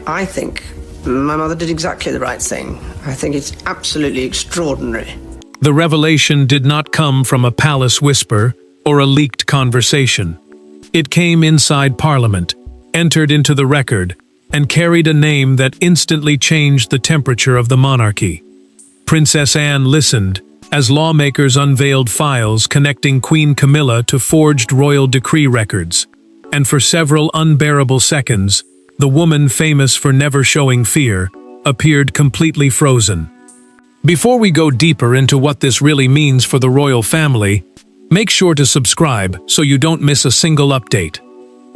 I think my mother did exactly the right thing. I think it's absolutely extraordinary. The revelation did not come from a palace whisper or a leaked conversation. It came inside Parliament, entered into the record, and carried a name that instantly changed the temperature of the monarchy. Princess Anne listened as lawmakers unveiled files connecting Queen Camilla to forged royal decree records, and for several unbearable seconds, the woman famous for never showing fear appeared completely frozen. Before we go deeper into what this really means for the royal family, make sure to subscribe so you don't miss a single update.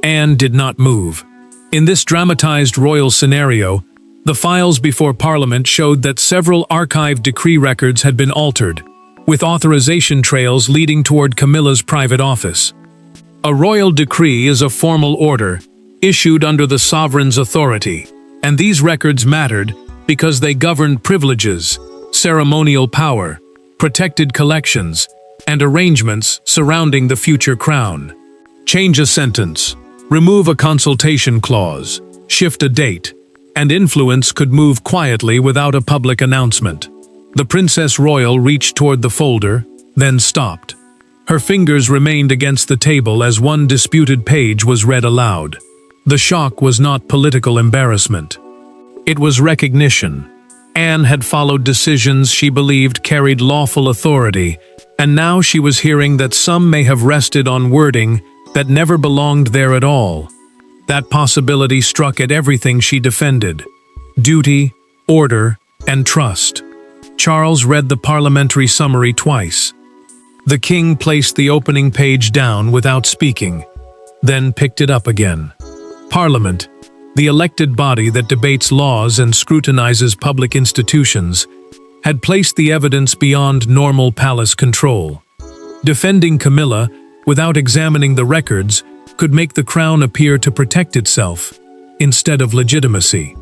Anne did not move. In this dramatized royal scenario, the files before Parliament showed that several archived decree records had been altered, with authorization trails leading toward Camilla's private office. A royal decree is a formal order, issued under the sovereign's authority, and these records mattered because they governed privileges, ceremonial power, protected collections, and arrangements surrounding the future crown. Change a sentence, remove a consultation clause, shift a date, and influence could move quietly without a public announcement. The Princess Royal reached toward the folder, then stopped. Her fingers remained against the table as one disputed page was read aloud. The shock was not political embarrassment. It was recognition. Anne had followed decisions she believed carried lawful authority, and now she was hearing that some may have rested on wording that never belonged there at all. That possibility struck at everything she defended: duty, order, and trust. Charles read the parliamentary summary twice. The king placed the opening page down without speaking, then picked it up again. Parliament, the elected body that debates laws and scrutinizes public institutions, had placed the evidence beyond normal palace control. Defending Camilla, without examining the records, could make the crown appear to protect itself, instead of legitimacy.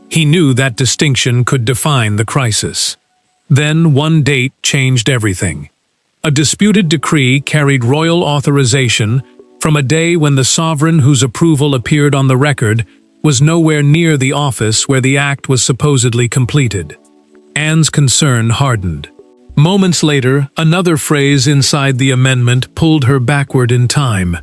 He knew that distinction could define the crisis. Then one date changed everything. A disputed decree carried royal authorization from a day when the sovereign whose approval appeared on the record was nowhere near the office where the act was supposedly completed. Anne's concern hardened. Moments later, another phrase inside the amendment pulled her backward in time.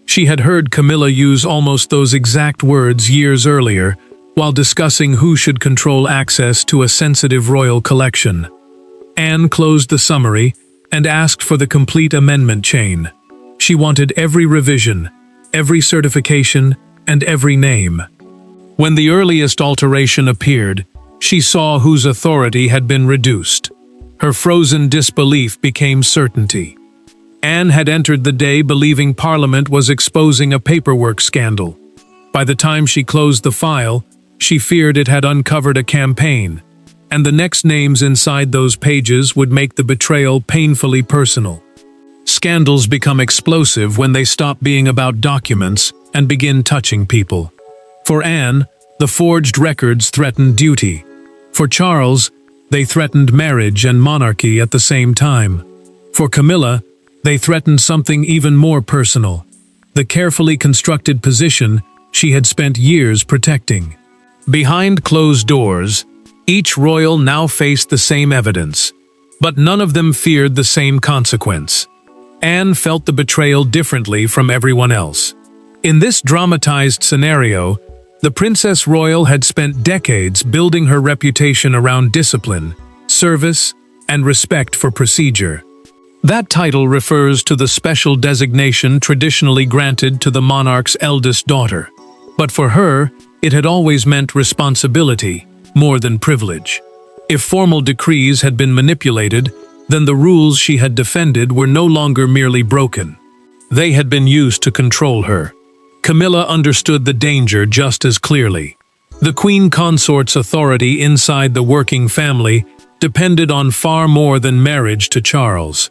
She had heard Camilla use almost those exact words years earlier, while discussing who should control access to a sensitive royal collection. Anne closed the summary and asked for the complete amendment chain. She wanted every revision, every certification, and every name. When the earliest alteration appeared, she saw whose authority had been reduced. Her frozen disbelief became certainty. Anne had entered the day believing Parliament was exposing a paperwork scandal. By the time she closed the file, she feared it had uncovered a campaign, and the next names inside those pages would make the betrayal painfully personal. Scandals become explosive when they stop being about documents and begin touching people. For Anne, the forged records threatened duty. For Charles, they threatened marriage and monarchy at the same time. For Camilla, they threatened something even more personal: the carefully constructed position she had spent years protecting. Behind closed doors, each royal now faced the same evidence, but none of them feared the same consequence. Anne felt the betrayal differently from everyone else. In this dramatized scenario, the Princess Royal had spent decades building her reputation around discipline, service, and respect for procedure. That title refers to the special designation traditionally granted to the monarch's eldest daughter. But for her, it had always meant responsibility, more than privilege. If formal decrees had been manipulated, then the rules she had defended were no longer merely broken. They had been used to control her. Camilla understood the danger just as clearly. The queen consort's authority inside the working family depended on far more than marriage to Charles.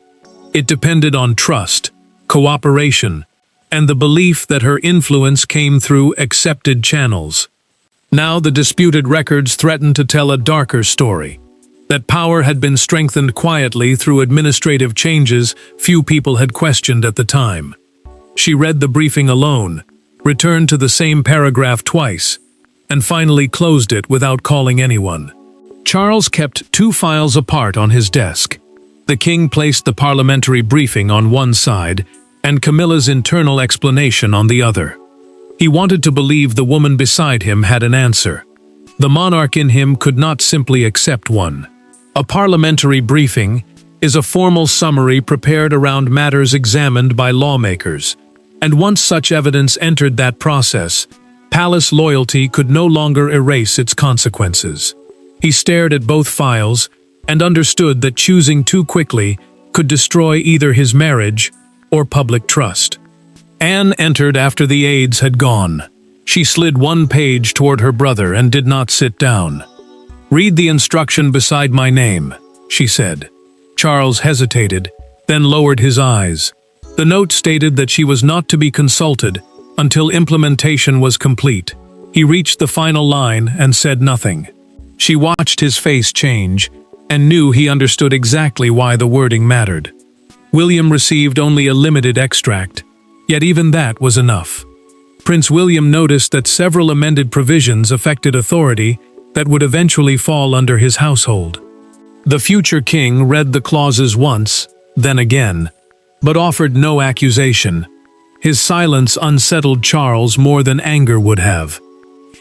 It depended on trust, cooperation, and the belief that her influence came through accepted channels. Now the disputed records threatened to tell a darker story: that power had been strengthened quietly through administrative changes few people had questioned at the time. She read the briefing alone, returned to the same paragraph twice, and finally closed it without calling anyone. Charles kept 2 files apart on his desk. The king placed the parliamentary briefing on one side and Camilla's internal explanation on the other. He wanted to believe the woman beside him had an answer. The monarch in him could not simply accept one. A parliamentary briefing is a formal summary prepared around matters examined by lawmakers, and once such evidence entered that process, palace loyalty could no longer erase its consequences. He stared at both files and understood that choosing too quickly could destroy either his marriage or public trust. Anne entered after the aides had gone. She slid 1 page toward her brother and did not sit down. "Read the instruction beside my name," she said. Charles hesitated, then lowered his eyes. The note stated that she was not to be consulted until implementation was complete. He reached the final line and said nothing. She watched his face change and knew he understood exactly why the wording mattered. William received only a limited extract, yet even that was enough. Prince William noticed that several amended provisions affected authority that would eventually fall under his household. The future king read the clauses once, then again, but offered no accusation. His silence unsettled Charles more than anger would have.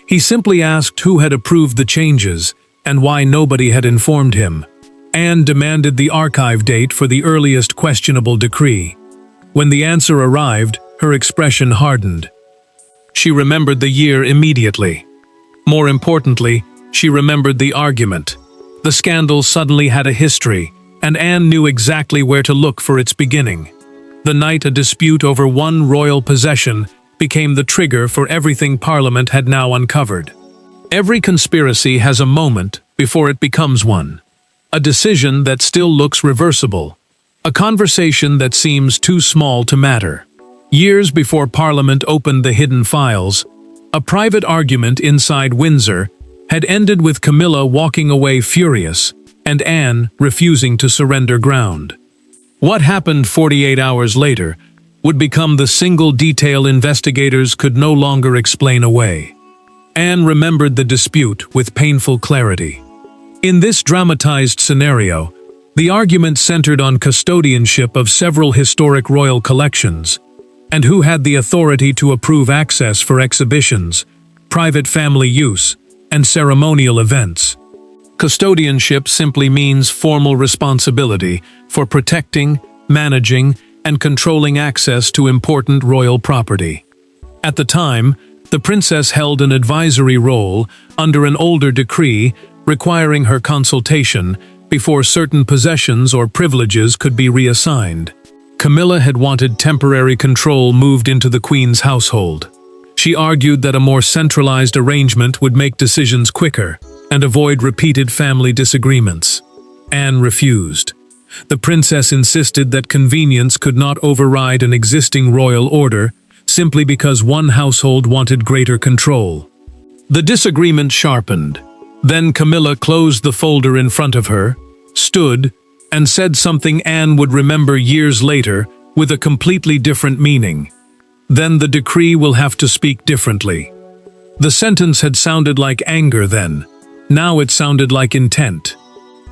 He simply asked who had approved the changes and why nobody had informed him. Anne demanded the archive date for the earliest questionable decree. When the answer arrived, her expression hardened. She remembered the year immediately. More importantly, she remembered the argument. The scandal suddenly had a history, and Anne knew exactly where to look for its beginning. The night a dispute over one royal possession became the trigger for everything Parliament had now uncovered. Every conspiracy has a moment before it becomes one. A decision that still looks reversible. A conversation that seems too small to matter. Years before Parliament opened the hidden files, a private argument inside Windsor had ended with Camilla walking away furious and Anne refusing to surrender ground. What happened 48 hours later would become the single detail investigators could no longer explain away. Anne remembered the dispute with painful clarity. In this dramatized scenario, the argument centered on custodianship of several historic royal collections, and who had the authority to approve access for exhibitions, private family use, and ceremonial events. Custodianship simply means formal responsibility for protecting, managing, and controlling access to important royal property. At the time, the princess held an advisory role under an older decree requiring her consultation before certain possessions or privileges could be reassigned. Camilla had wanted temporary control moved into the Queen's household. She argued that a more centralized arrangement would make decisions quicker and avoid repeated family disagreements. Anne refused. The princess insisted that convenience could not override an existing royal order simply because one household wanted greater control. The disagreement sharpened. Then Camilla closed the folder in front of her, stood, and said something Anne would remember years later with a completely different meaning. "Then the decree will have to speak differently." The sentence had sounded like anger then. Now it sounded like intent.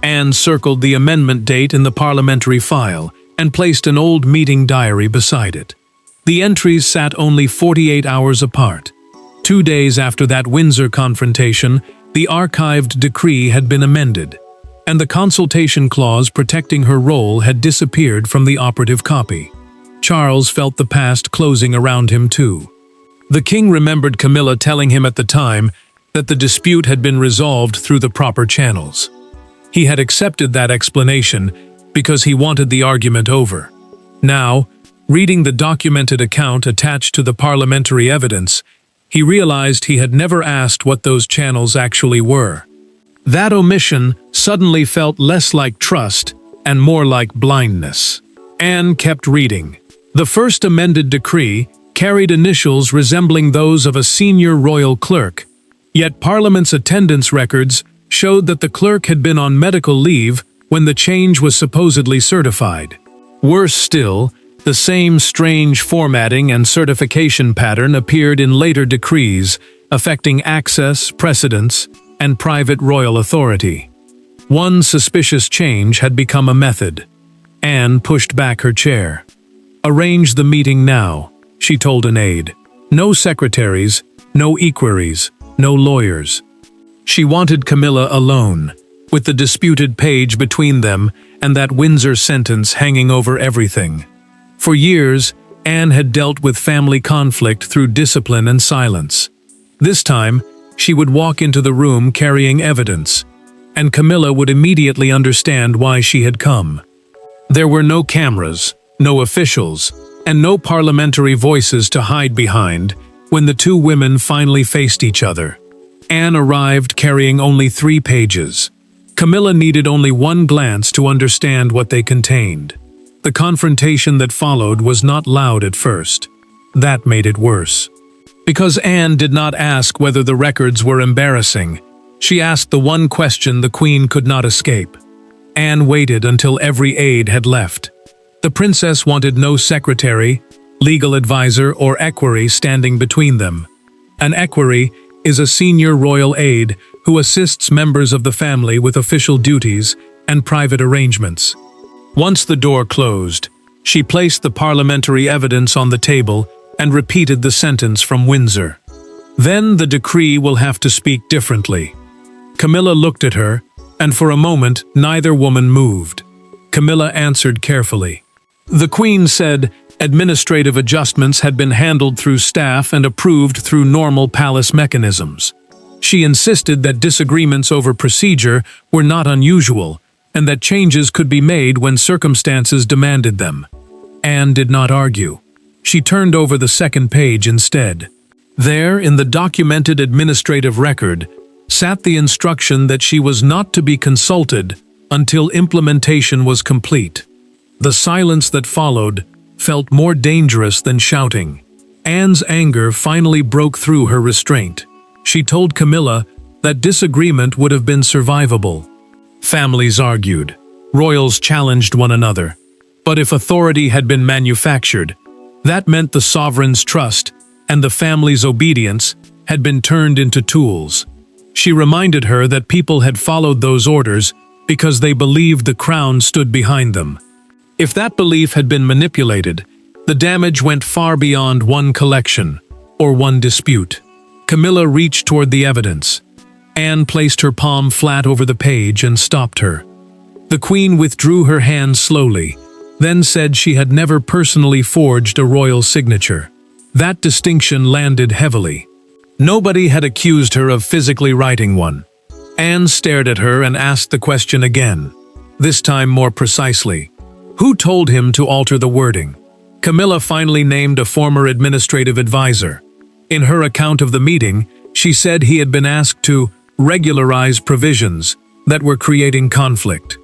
Anne circled the amendment date in the parliamentary file and placed an old meeting diary beside it. The entries sat only 48 hours apart. 2 days after that Windsor confrontation, the archived decree had been amended, and the consultation clause protecting her role had disappeared from the operative copy. Charles felt the past closing around him too. The king remembered Camilla telling him at the time that the dispute had been resolved through the proper channels. He had accepted that explanation because he wanted the argument over. Now, reading the documented account attached to the parliamentary evidence, he realized he had never asked what those channels actually were. That omission suddenly felt less like trust and more like blindness. Anne kept reading. The first amended decree carried initials resembling those of a senior royal clerk, yet Parliament's attendance records showed that the clerk had been on medical leave when the change was supposedly certified. Worse still, the same strange formatting and certification pattern appeared in later decrees, affecting access, precedence, and private royal authority. One suspicious change had become a method. Anne pushed back her chair. "Arrange the meeting now," she told an aide. "No secretaries, no equerries, no lawyers." She wanted Camilla alone, with the disputed page between them and that Windsor sentence hanging over everything. For years, Anne had dealt with family conflict through discipline and silence. This time, she would walk into the room carrying evidence, and Camilla would immediately understand why she had come. There were no cameras, no officials, and no parliamentary voices to hide behind when the two women finally faced each other. Anne arrived carrying only 3 pages. Camilla needed only one glance to understand what they contained. The confrontation that followed was not loud at first. That made it worse. Because Anne did not ask whether the records were embarrassing, she asked the one question the Queen could not escape. Anne waited until every aide had left. The princess wanted no secretary, legal advisor, or equerry standing between them. An equerry is a senior royal aide who assists members of the family with official duties and private arrangements. Once the door closed, she placed the parliamentary evidence on the table and repeated the sentence from Windsor. "Then the decree will have to speak differently." Camilla looked at her, and for a moment neither woman moved. Camilla answered carefully. The Queen said administrative adjustments had been handled through staff and approved through normal palace mechanisms. She insisted that disagreements over procedure were not unusual, and that changes could be made when circumstances demanded them. Anne did not argue. She turned over the second page instead. There, in the documented administrative record, sat the instruction that she was not to be consulted until implementation was complete. The silence that followed felt more dangerous than shouting. Anne's anger finally broke through her restraint. She told Camilla that disagreement would have been survivable. Families argued. Royals challenged one another. But if authority had been manufactured, that meant the sovereign's trust and the family's obedience had been turned into tools. She reminded her that people had followed those orders because they believed the crown stood behind them. If that belief had been manipulated, the damage went far beyond one collection or one dispute. Camilla reached toward the evidence. Anne placed her palm flat over the page and stopped her. The Queen withdrew her hand slowly, then said she had never personally forged a royal signature. That distinction landed heavily. Nobody had accused her of physically writing one. Anne stared at her and asked the question again, this time more precisely. Who told him to alter the wording? Camilla finally named a former administrative advisor. In her account of the meeting, she said he had been asked to regularize provisions that were creating conflict.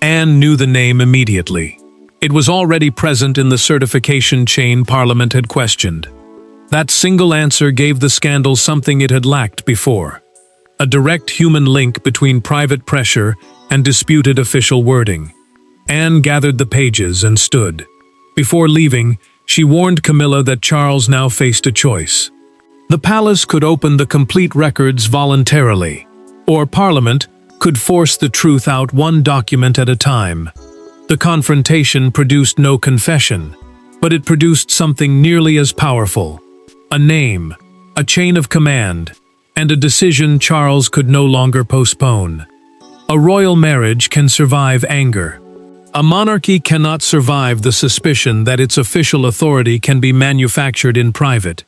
Anne knew the name immediately. It was already present in the certification chain Parliament had questioned. That single answer gave the scandal something it had lacked before: a direct human link between private pressure and disputed official wording. Anne gathered the pages and stood. Before leaving, she warned Camilla that Charles now faced a choice. The palace could open the complete records voluntarily, or Parliament could force the truth out one document at a time. The confrontation produced no confession, but it produced something nearly as powerful: a name, a chain of command, and a decision Charles could no longer postpone. A royal marriage can survive anger. A monarchy cannot survive the suspicion that its official authority can be manufactured in private.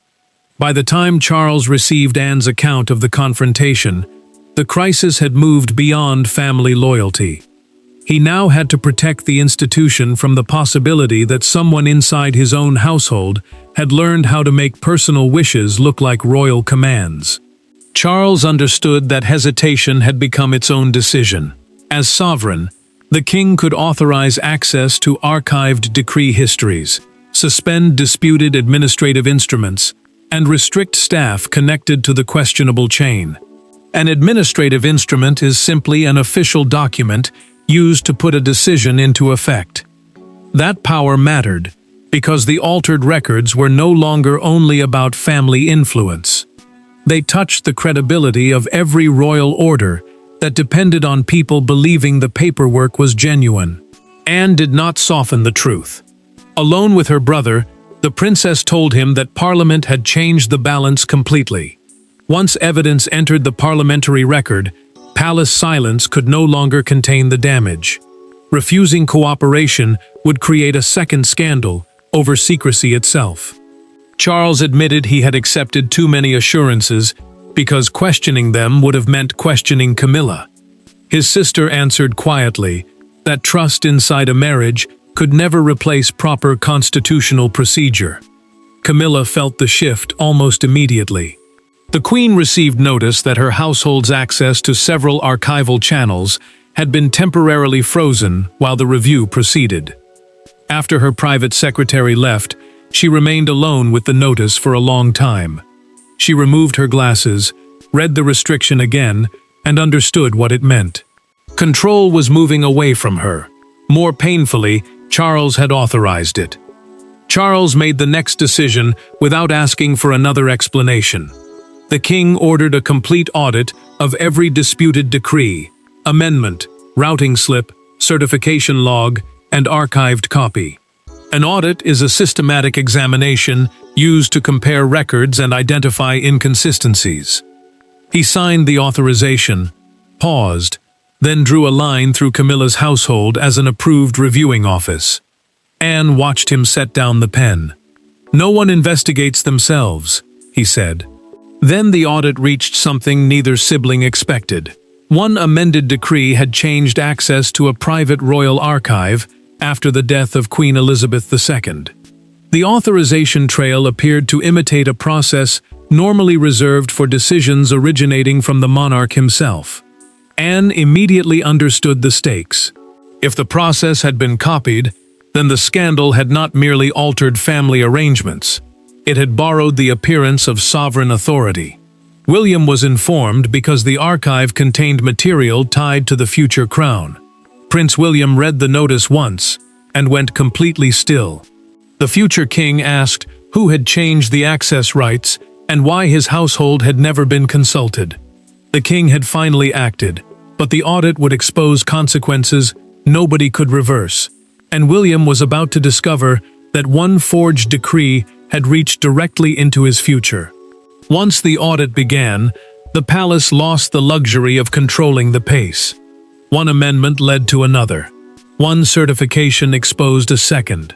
By the time Charles received Anne's account of the confrontation, the crisis had moved beyond family loyalty. He now had to protect the institution from the possibility that someone inside his own household had learned how to make personal wishes look like royal commands. Charles understood that hesitation had become its own decision. As sovereign, the king could authorize access to archived decree histories, suspend disputed administrative instruments, and restrict staff connected to the questionable chain. An administrative instrument is simply an official document used to put a decision into effect. That power mattered because the altered records were no longer only about family influence. They touched the credibility of every royal order that depended on people believing the paperwork was genuine. Anne did not soften the truth. Alone with her brother, the princess told him that Parliament had changed the balance completely. Once evidence entered the parliamentary record, palace silence could no longer contain the damage. Refusing cooperation would create a second scandal over secrecy itself. Charles admitted he had accepted too many assurances because questioning them would have meant questioning Camilla. His sister answered quietly that trust inside a marriage could never replace proper constitutional procedure. Camilla felt the shift almost immediately. The Queen received notice that her household's access to several archival channels had been temporarily frozen while the review proceeded. After her private secretary left, she remained alone with the notice for a long time. She removed her glasses, read the restriction again, and understood what it meant. Control was moving away from her. More painfully, Charles had authorized it. Charles made the next decision without asking for another explanation. The king ordered a complete audit of every disputed decree, amendment, routing slip, certification log, and archived copy. An audit is a systematic examination used to compare records and identify inconsistencies. He signed the authorization, paused, then drew a line through Camilla's household as an approved reviewing office. Anne watched him set down the pen. "No one investigates themselves," he said. Then the audit reached something neither sibling expected. One amended decree had changed access to a private royal archive after the death of Queen Elizabeth II. The authorization trail appeared to imitate a process normally reserved for decisions originating from the monarch himself. Anne immediately understood the stakes. If the process had been copied, then the scandal had not merely altered family arrangements. It had borrowed the appearance of sovereign authority. William was informed because the archive contained material tied to the future crown. Prince William read the notice once and went completely still. The future king asked who had changed the access rights and why his household had never been consulted. The king had finally acted, but the audit would expose consequences nobody could reverse, and William was about to discover that one forged decree had reached directly into his future. Once the audit began, the palace lost the luxury of controlling the pace. One amendment led to another. One certification exposed a second.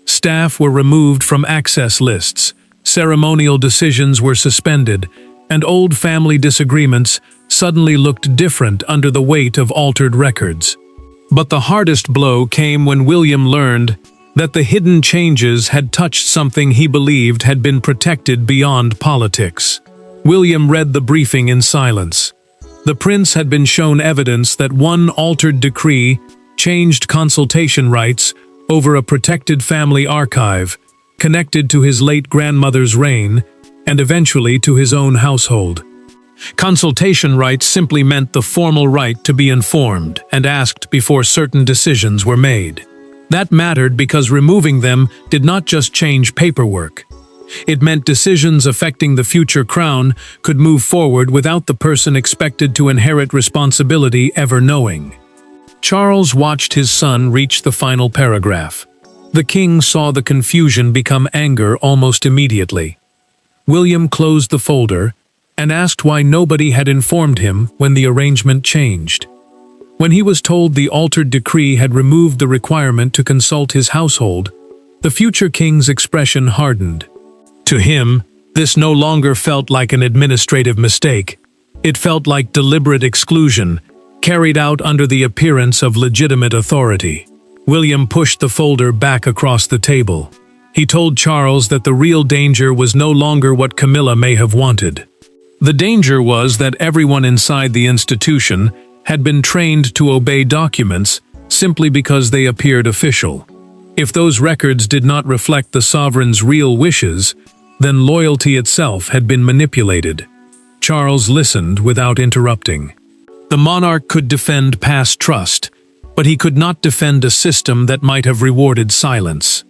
Staff were removed from access lists, ceremonial decisions were suspended, and old family disagreements suddenly looked different under the weight of altered records. But the hardest blow came when William learned that the hidden changes had touched something he believed had been protected beyond politics. William read the briefing in silence. The prince had been shown evidence that one altered decree changed consultation rights over a protected family archive, connected to his late grandmother's reign, and eventually to his own household. Consultation rights simply meant the formal right to be informed and asked before certain decisions were made. That mattered because removing them did not just change paperwork. It meant decisions affecting the future crown could move forward without the person expected to inherit responsibility ever knowing. Charles watched his son reach the final paragraph. The king saw the confusion become anger almost immediately. William closed the folder and asked why nobody had informed him when the arrangement changed. When he was told the altered decree had removed the requirement to consult his household, the future king's expression hardened. To him, this no longer felt like an administrative mistake. It felt like deliberate exclusion, carried out under the appearance of legitimate authority. William pushed the folder back across the table. He told Charles that the real danger was no longer what Camilla may have wanted. The danger was that everyone inside the institution had been trained to obey documents simply because they appeared official. If those records did not reflect the sovereign's real wishes, then loyalty itself had been manipulated. Charles listened without interrupting. The monarch could defend past trust, but he could not defend a system that might have rewarded silence.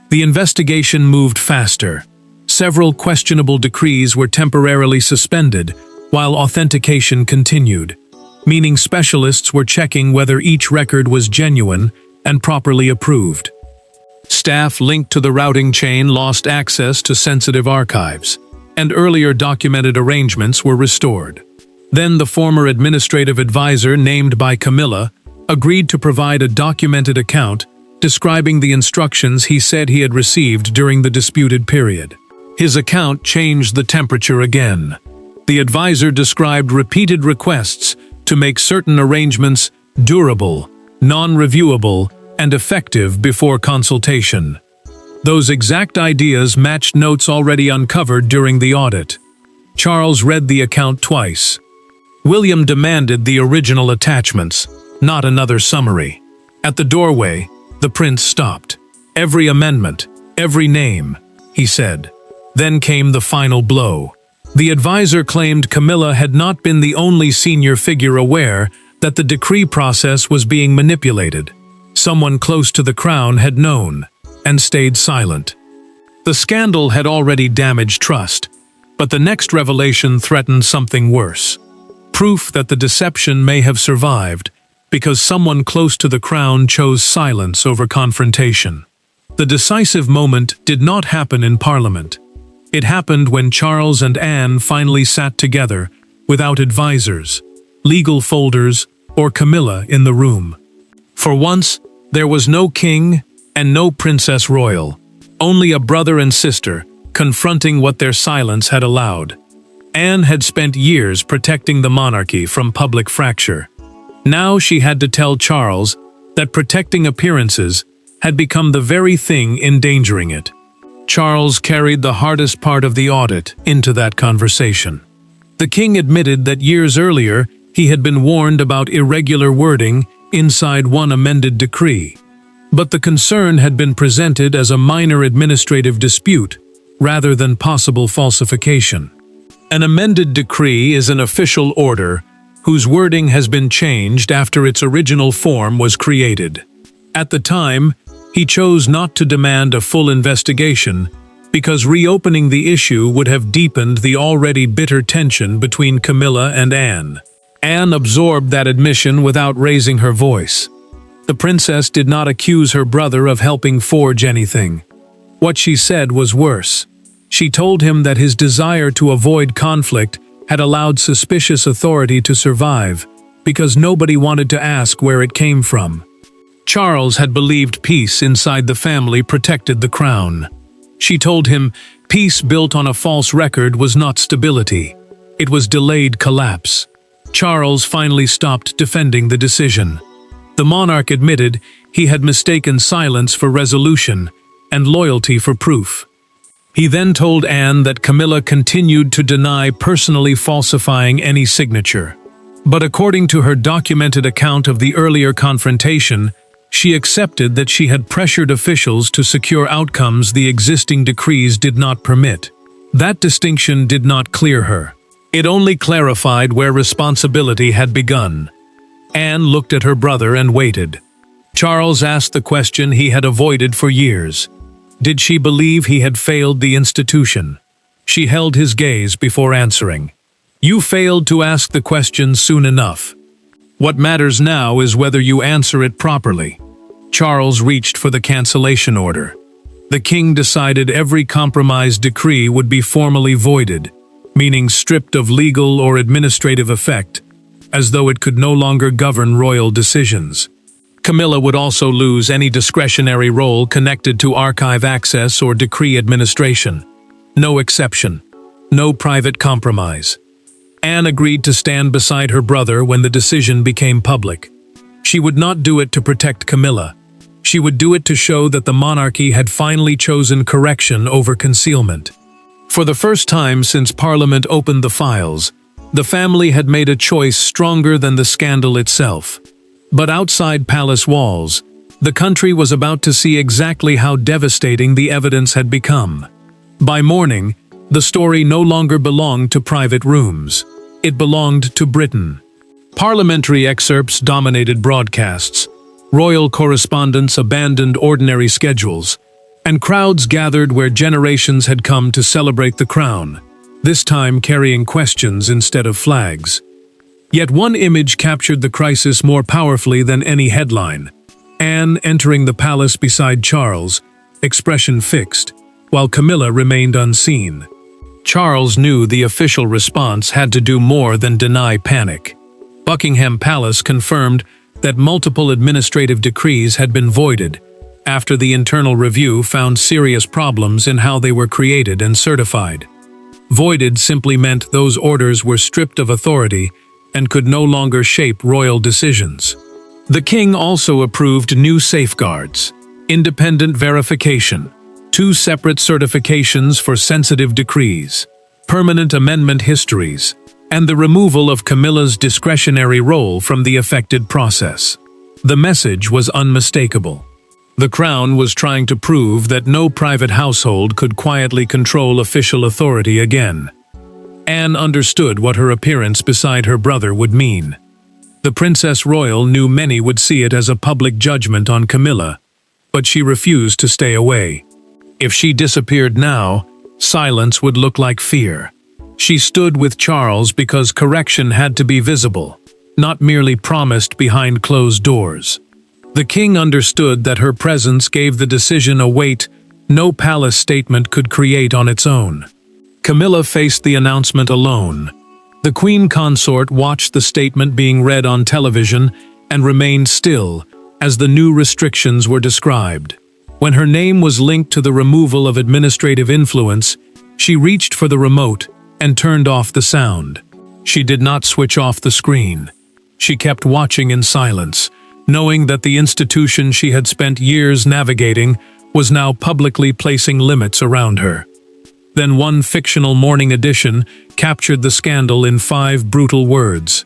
The investigation moved faster. Several questionable decrees were temporarily suspended, while authentication continued, meaning specialists were checking whether each record was genuine and properly approved. Staff linked to the routing chain lost access to sensitive archives, and earlier documented arrangements were restored. Then the former administrative advisor named by Camilla agreed to provide a documented account describing the instructions he said he had received during the disputed period. His account changed the temperature again. The advisor described repeated requests to make certain arrangements durable, non-reviewable, and effective before consultation. Those exact ideas matched notes already uncovered during the audit. Charles read the account twice. William demanded the original attachments, not another summary. At the doorway, the prince stopped. "Every amendment, every name," he said. Then came the final blow. The advisor claimed Camilla had not been the only senior figure aware that the decree process was being manipulated. Someone close to the crown had known, and stayed silent. The scandal had already damaged trust, but the next revelation threatened something worse. Proof that the deception may have survived because someone close to the crown chose silence over confrontation. The decisive moment did not happen in Parliament. It happened when Charles and Anne finally sat together, without advisors, legal folders, or Camilla in the room. For once, there was no king and no princess royal, only a brother and sister confronting what their silence had allowed. Anne had spent years protecting the monarchy from public fracture. Now she had to tell Charles that protecting appearances had become the very thing endangering it. Charles carried the hardest part of the audit into that conversation. The king admitted that years earlier he had been warned about irregular wording inside one amended decree. But the concern had been presented as a minor administrative dispute rather than possible falsification. An amended decree is an official order whose wording has been changed after its original form was created. At the time, he chose not to demand a full investigation because reopening the issue would have deepened the already bitter tension between Camilla and Anne. Anne absorbed that admission without raising her voice. The princess did not accuse her brother of helping forge anything. What she said was worse. She told him that his desire to avoid conflict had allowed suspicious authority to survive because nobody wanted to ask where it came from. Charles had believed peace inside the family protected the crown. She told him peace built on a false record was not stability. It was delayed collapse. Charles finally stopped defending the decision. The monarch admitted he had mistaken silence for resolution and loyalty for proof. He then told Anne that Camilla continued to deny personally falsifying any signature. But according to her documented account of the earlier confrontation, she accepted that she had pressured officials to secure outcomes the existing decrees did not permit. That distinction did not clear her. It only clarified where responsibility had begun. Anne looked at her brother and waited. Charles asked the question he had avoided for years. Did she believe he had failed the institution? She held his gaze before answering. You failed to ask the question soon enough. What matters now is whether you answer it properly. Charles reached for the cancellation order. The king decided every compromised decree would be formally voided, meaning stripped of legal or administrative effect, as though it could no longer govern royal decisions. Camilla would also lose any discretionary role connected to archive access or decree administration. No exception. No private compromise. Anne agreed to stand beside her brother when the decision became public. She would not do it to protect Camilla. She would do it to show that the monarchy had finally chosen correction over concealment. For the first time since Parliament opened the files, the family had made a choice stronger than the scandal itself. But outside palace walls, the country was about to see exactly how devastating the evidence had become. By morning, the story no longer belonged to private rooms. It belonged to Britain. Parliamentary excerpts dominated broadcasts. Royal correspondents abandoned ordinary schedules. and crowds gathered where generations had come to celebrate the crown, this time carrying questions instead of flags. Yet one image captured the crisis more powerfully than any headline. Anne entering the palace beside Charles, expression fixed, while Camilla remained unseen. Charles knew the official response had to do more than deny panic. Buckingham Palace confirmed that multiple administrative decrees had been voided, after the internal review found serious problems in how they were created and certified. Voided simply meant those orders were stripped of authority and could no longer shape royal decisions. The king also approved new safeguards, independent verification, 2 separate certifications for sensitive decrees, permanent amendment histories, and the removal of Camilla's discretionary role from the affected process. The message was unmistakable. The crown was trying to prove that no private household could quietly control official authority again. Anne understood what her appearance beside her brother would mean. The Princess Royal knew many would see it as a public judgment on Camilla, but she refused to stay away. If she disappeared now, silence would look like fear. She stood with Charles because correction had to be visible, not merely promised behind closed doors. The king understood that her presence gave the decision a weight no palace statement could create on its own. Camilla faced the announcement alone. The queen consort watched the statement being read on television and remained still as the new restrictions were described. When her name was linked to the removal of administrative influence, she reached for the remote and turned off the sound. She did not switch off the screen. She kept watching in silence, knowing that the institution she had spent years navigating was now publicly placing limits around her. Then one fictional morning edition captured the scandal in 5 brutal words: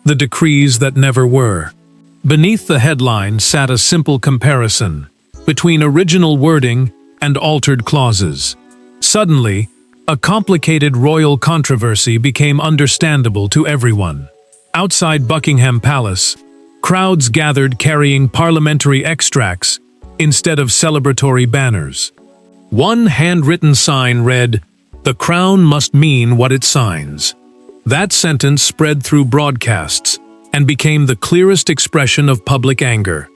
the decrees that never were. Beneath the headline sat a simple comparison between original wording and altered clauses. Suddenly, a complicated royal controversy became understandable to everyone. Outside Buckingham Palace, crowds gathered carrying parliamentary extracts instead of celebratory banners. One handwritten sign read, "The crown must mean what it signs." That sentence spread through broadcasts and became the clearest expression of public anger.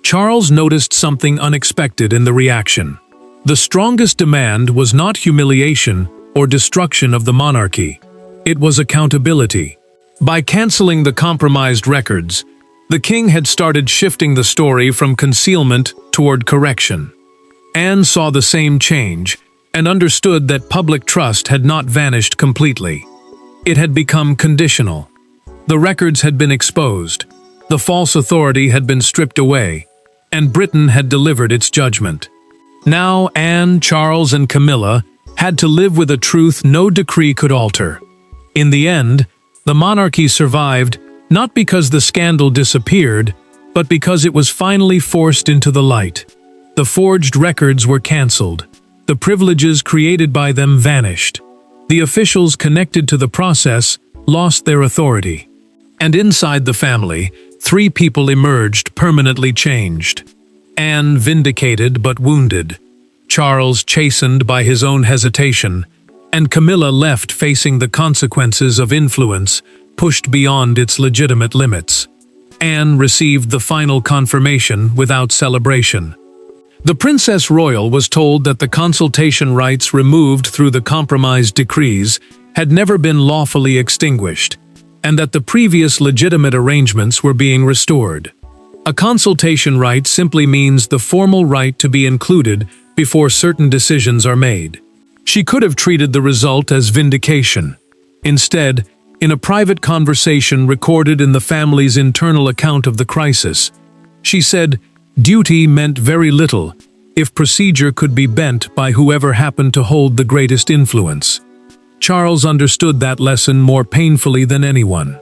Charles noticed something unexpected in the reaction. The strongest demand was not humiliation or destruction of the monarchy. It was accountability. By canceling the compromised records, the king had started shifting the story from concealment toward correction. Anne saw the same change and understood that public trust had not vanished completely. It had become conditional. The records had been exposed, the false authority had been stripped away, and Britain had delivered its judgment. Now Anne, Charles, and Camilla had to live with a truth no decree could alter. In the end, the monarchy survived not because the scandal disappeared, but because it was finally forced into the light. The forged records were cancelled. The privileges created by them vanished. The officials connected to the process lost their authority. And inside the family, 3 people emerged permanently changed. Anne vindicated but wounded, Charles chastened by his own hesitation, and Camilla left facing the consequences of influence pushed beyond its legitimate limits. Anne received the final confirmation without celebration. The Princess Royal was told that the consultation rights removed through the compromised decrees had never been lawfully extinguished, and that the previous legitimate arrangements were being restored. A consultation right simply means the formal right to be included before certain decisions are made. She could have treated the result as vindication. Instead, in a private conversation recorded in the family's internal account of the crisis, she said, "Duty meant very little if procedure could be bent by whoever happened to hold the greatest influence." Charles understood that lesson more painfully than anyone.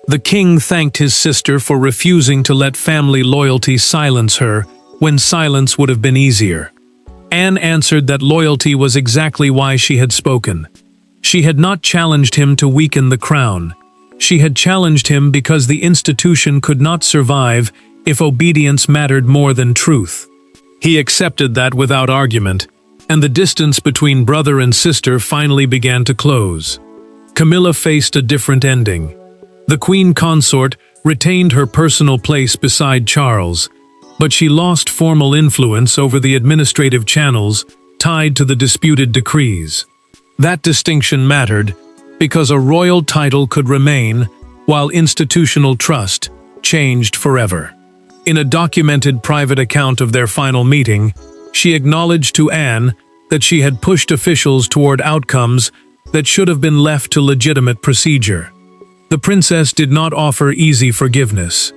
The king thanked his sister for refusing to let family loyalty silence her when silence would have been easier. Anne answered that loyalty was exactly why she had spoken. She had not challenged him to weaken the crown. She had challenged him because the institution could not survive if obedience mattered more than truth. He accepted that without argument, and the distance between brother and sister finally began to close. Camilla faced a different ending. The queen consort retained her personal place beside Charles, but she lost formal influence over the administrative channels tied to the disputed decrees. That distinction mattered because a royal title could remain while institutional trust changed forever. In a documented private account of their final meeting, she acknowledged to Anne that she had pushed officials toward outcomes that should have been left to legitimate procedure. The princess did not offer easy forgiveness.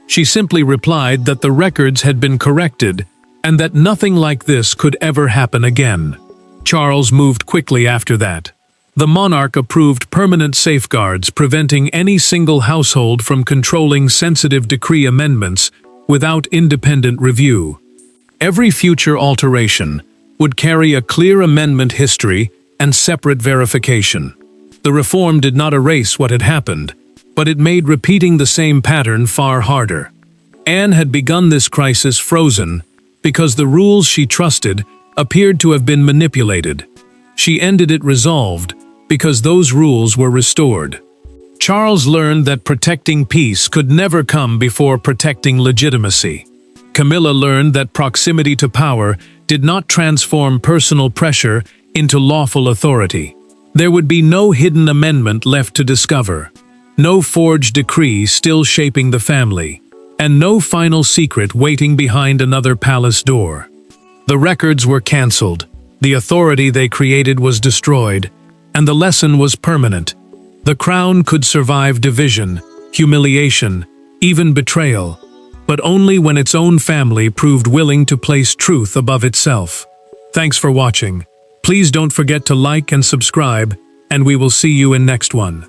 She simply replied that the records had been corrected and that nothing like this could ever happen again. Charles moved quickly after that. The monarch approved permanent safeguards preventing any single household from controlling sensitive decree amendments without independent review. Every future alteration would carry a clear amendment history and separate verification. The reform did not erase what had happened, but it made repeating the same pattern far harder. Anne had begun this crisis frozen because the rules she trusted appeared to have been manipulated. She ended it resolved because those rules were restored. Charles learned that protecting peace could never come before protecting legitimacy. Camilla learned that proximity to power did not transform personal pressure into lawful authority. There would be no hidden amendment left to discover, no forged decree still shaping the family, and no final secret waiting behind another palace door. The records were cancelled, the authority they created was destroyed, and the lesson was permanent. The crown could survive division, humiliation, even betrayal, but only when its own family proved willing to place truth above itself. Thanks for watching. Please don't forget to like and subscribe, and we will see you in next one.